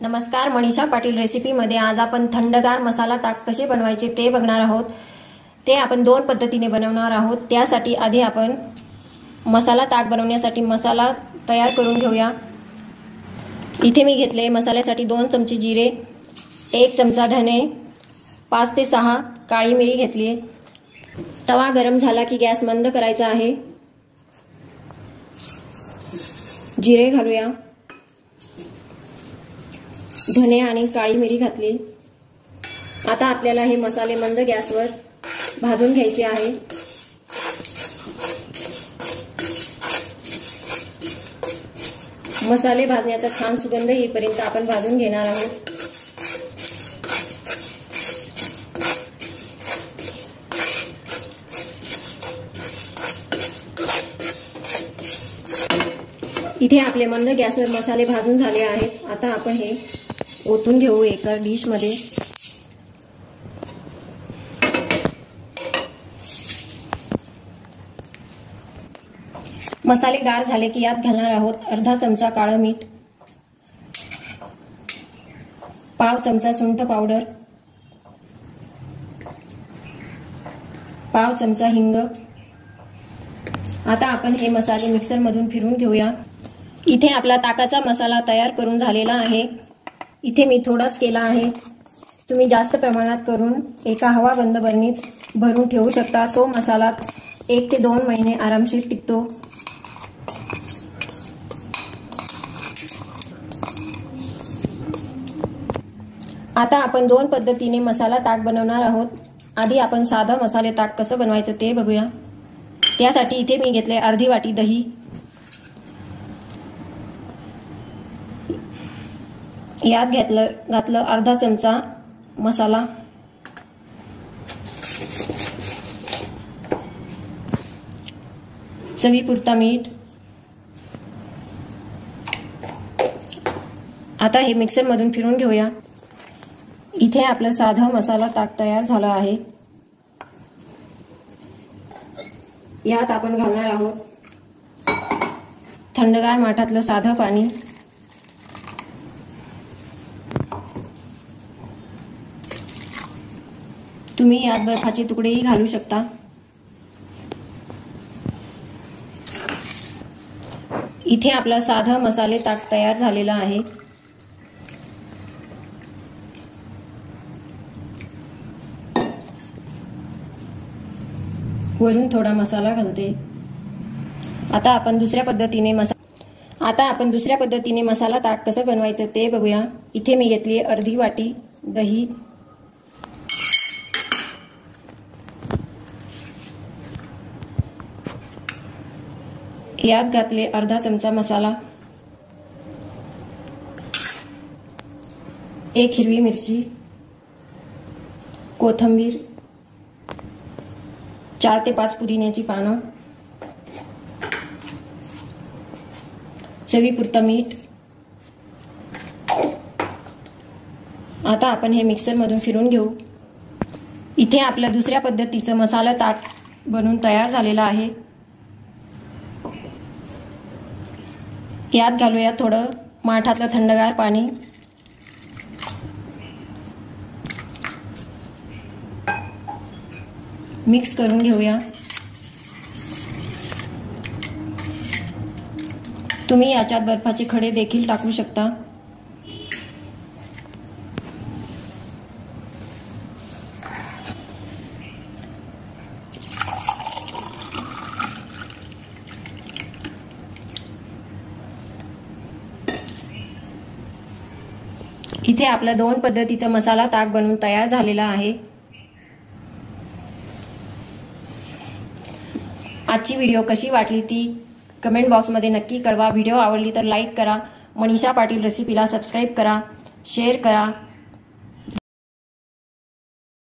नमस्कार, मनीषा पाटील रेसिपीमध्ये आज आपण थंडगार मसाला ताक कसे बनवायचे ते बघणार आहोत। ते आपण दोन पद्धतीने बनवणार आहोत। त्यासाठी आधी आपण मसाला ताक बनवण्यासाठी मसाला तयार करून घेऊया। इथे मी घेतले मसाल्यासाठी 2 चमचे जिरे, 1 चमचा धने, 5 ते 6 काळी मिरी घेतली। तवा गरम झाला की गॅस मंद करायचा आहे। जिरे घालूया, धने आणि काळी मिरी घातली। आता आपल्याला हे मसाले मंद गॅसवर भाजून घ्यायचे आहे। मसाले भाजण्याचा छान सुगंध येईपर्यंत आपण भाजून घेणार आहोत। इथे आपले मंद गॅसवर मसाले भाजून झाले आहेत। आता आपण हे ओतून घेऊ एका डिश मध्ये। मसाले गार झाले की यात घालणार आहोत अर्धा चमचा काळं मीठ, पाव चमचा सुंठ पावडर, पाव चमचा हिंग। आता आपण हे मसाले मिक्सर मधून फिरून घेऊया। इथे आपला ताकाचा मसाला तयार करून झालेला आहे। इथे मी थोडाच केला आहे, तुम्ही जास्त प्रमाणात करून एका हवा बंद बरणीत भरून ठेवू शकता। तो मसाला 1 ते 2 महिने आरामशीर टिकतो। आता आपण 2 पद्धतीने मसाला ताक बनवणार आहोत। आधी आपण साधा मसाले ताक कसं बनवायचं ते बघूया। त्यासाठी इथे मी घेतले अर्धी वाटी दही, यात घातलं अर्धा चमचा मसाला, चवीपुरता मीठ। आता हे मिक्सर मधून फिरून घेऊया। इथे आपलं साधा मसाला ताक तयार झालं आहे। यात आपण घालणार आहोत थंडगार माठातलं साधं पाणी, तुम्ही यात बर्फाचे तुकडेही घालू शकता। इथे आपला साधा मसाले ताक तयार झालेला आहे। वरून थोडा मसाला घालते। आता आपण दुसऱ्या पद्धतीने मसाला ताक कसं बनवायचं ते बघूया। इथे मी घेतली अर्धी वाटी दही, यात घातले अर्धा चमचा मसाला, 1 हिरवी मिरची, कोथिंबीर, 4 ते 5 पुदिन्याची पानं, चवीपुरता मीठ। आता आपण हे मिक्सर मधून फिरून घेऊ। इथे आपल्या दुसऱ्या पद्धतीचं मसाला ताक बनवून तयार झालेला आहे। यात घालूया थोडं माठातलं थंडगार पाणी, मिक्स करून घेऊया। तुम्ही याच्यात बर्फाचे खडे देखील टाकू शकता। इथे आपला 2 पद्धतीचा मसाला ताक बनवून तयार झालेला आहे। आजची व्हिडिओ कशी वाटली ती कमेंट बॉक्समध्ये नक्की कळवा। व्हिडिओ आवडली तर लाईक करा, मनीषा पाटील रेसिपीला सबस्क्राईब करा, शेअर करा।